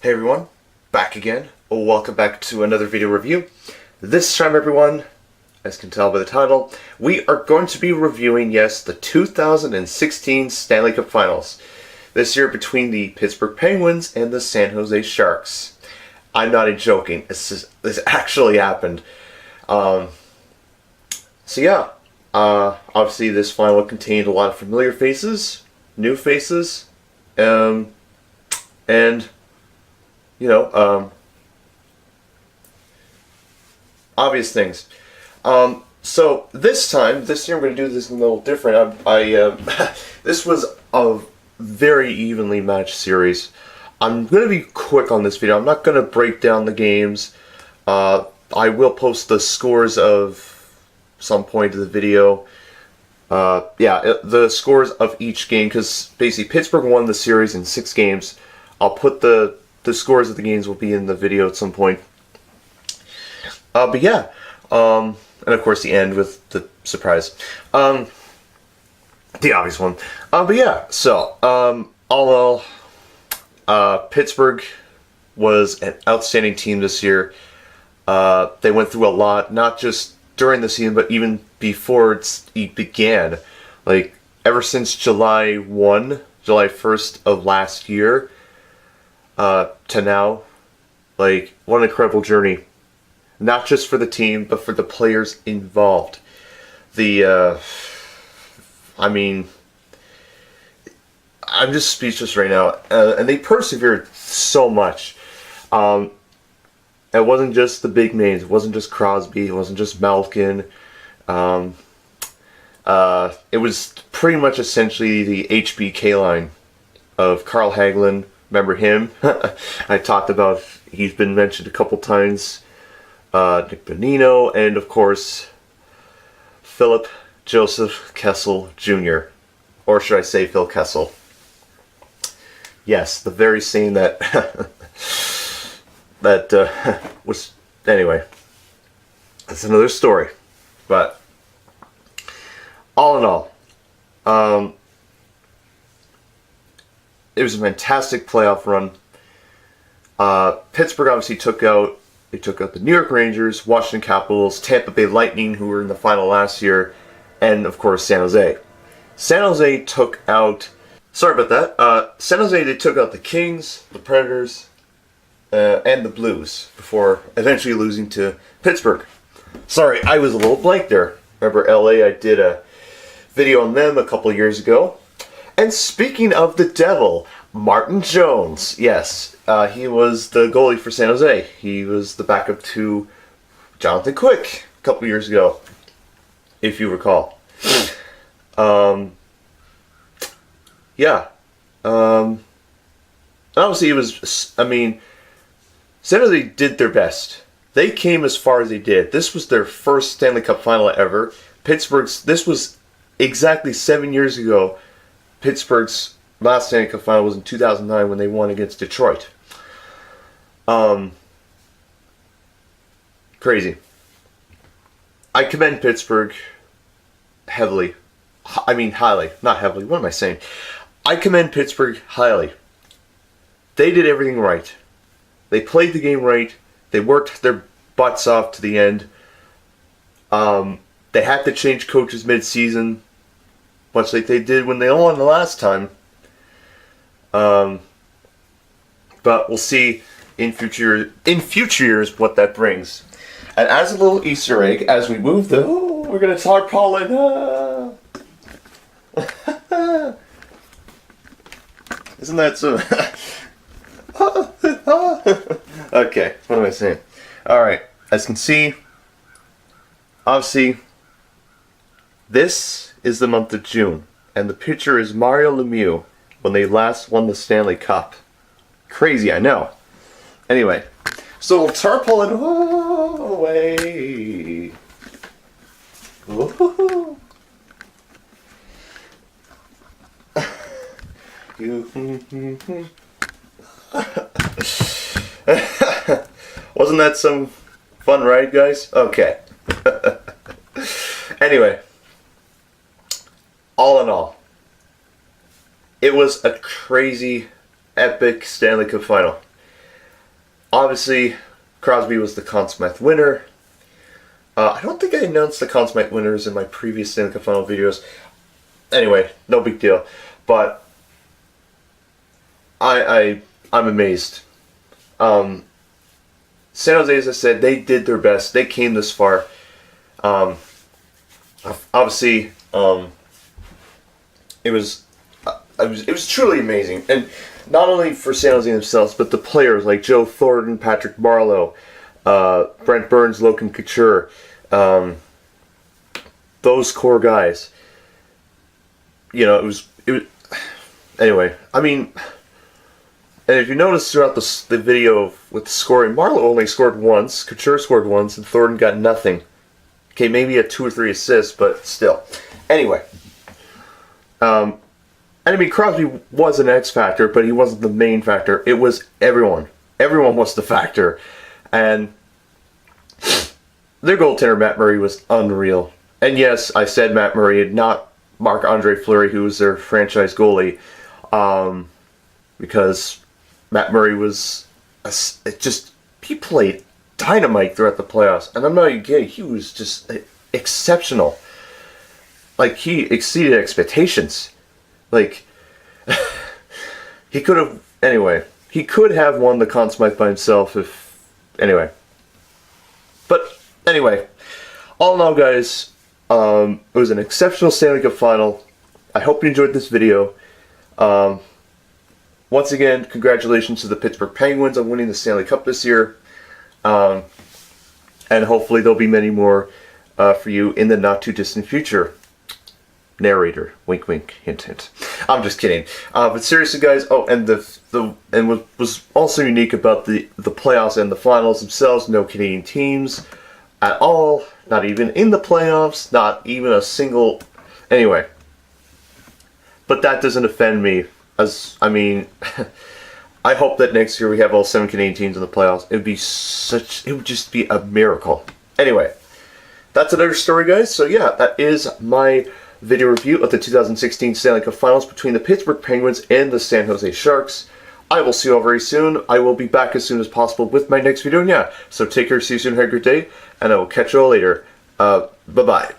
Hey everyone, back again. Welcome back to another video review. This time everyone, as you can tell by the title, we are going to be reviewing, yes, the 2016 Stanley Cup Finals. This year between the Pittsburgh Penguins and the San Jose Sharks. I'm not even joking, this actually happened. Obviously this final contained a lot of familiar faces, new faces, and obvious things. So this year I'm going to do this a little different. This was a very evenly matched series. I'm going to be quick on this video. I'm not going to break down the games. I will post the scores of some point of the video. The scores of each game, because basically Pittsburgh won the series in 6 games. I'll put the scores of the games will be in the video at some point. And of course the end with the surprise. The obvious one. All in all, Pittsburgh was an outstanding team this year. They went through a lot, not just during the season, but even before it began. Like, ever since July 1st of last year, to now, like, what an incredible journey. Not just for the team, but for the players involved. I'm just speechless right now. And they persevered so much. It wasn't just the big names. It wasn't just Crosby. It wasn't just Malkin. It was pretty much essentially the HBK line of Carl Hagelin. Remember him? I talked about, he's been mentioned a couple times. Nick Bonino, and of course, Philip Joseph Kessel Jr. Or should I say Phil Kessel? Yes, the very same that was, anyway, that's another story. But all in all, it was a fantastic playoff run. Pittsburgh obviously took out the New York Rangers, Washington Capitals, Tampa Bay Lightning, who were in the final last year, and of course San Jose. San Jose took out, San Jose, they took out the Kings, the Predators, and the Blues, before eventually losing to Pittsburgh. Sorry, I was a little blank there. Remember LA, I did a video on them a couple years ago. And speaking of the devil, Martin Jones, yes, he was the goalie for San Jose. He was the backup to Jonathan Quick a couple years ago, if you recall. Obviously, it was, San Jose did their best. They came as far as they did. This was their first Stanley Cup final ever. This was exactly 7 years ago. Pittsburgh's last Stanley Cup final was in 2009 when they won against Detroit. Crazy. I commend Pittsburgh highly. Not heavily. What am I saying? I commend Pittsburgh highly. They did everything right. They played the game right. They worked their butts off to the end. They had to change coaches mid-season, much like they did when they won the last time. But we'll see in future years what that brings. And as a little Easter egg, as we move we're gonna tarpaulin. Isn't that so? Okay, what am I saying? Alright, as you can see, obviously, this is the month of June, and the picture is Mario Lemieux when they last won the Stanley Cup. Crazy, I know. Anyway, so we'll tarpaulin away. Woo-hoo-hoo. Wasn't that some fun ride, guys? Okay. Anyway, all in all, it was a crazy, epic Stanley Cup final. Obviously, Crosby was the Conn Smythe winner. I don't think I announced the Conn Smythe winners in my previous Stanley Cup Final videos. Anyway, no big deal. But I'm amazed. San Jose, as I said, they did their best. They came this far. Obviously, it was truly amazing, and not only for San Jose themselves, but the players like Joe Thornton, Patrick Marleau, Brent Burns, Logan Couture, those core guys. You know, it was anyway. I mean, and if you notice throughout the video with the scoring, Marleau only scored once, Couture scored once, and Thornton got nothing. Okay, maybe a 2 or 3 assists, but still. Anyway. And I mean, Crosby was an X factor, but he wasn't the main factor. It was everyone. Everyone was the factor. And their goaltender, Matt Murray, was unreal. And yes, I said Matt Murray, not Marc-Andre Fleury, who was their franchise goalie. Because Matt Murray was he played dynamite throughout the playoffs. And I'm not even kidding, he was just exceptional. Like, he exceeded expectations. Like, he could have, anyway, he could have won the Conn Smythe by himself if, anyway. But, anyway, all in all, guys, it was an exceptional Stanley Cup Final. I hope you enjoyed this video. Once again, congratulations to the Pittsburgh Penguins on winning the Stanley Cup this year. And hopefully there'll be many more for you in the not-too-distant future. Narrator, wink, wink, hint, hint. I'm just kidding. But seriously, guys. Oh, and what was also unique about the playoffs and the finals themselves, no Canadian teams at all. Not even in the playoffs. Not even a single. Anyway, but that doesn't offend me. As I mean, I hope that next year we have all 7 Canadian teams in the playoffs. It would just be a miracle. Anyway, that's another story, guys. So yeah, that is my video review of the 2016 Stanley Cup Finals between the Pittsburgh Penguins and the San Jose Sharks. I will see you all very soon. I will be back as soon as possible with my next video. And yeah, so take care, see you soon, have a great day, and I will catch you all later. Bye-bye.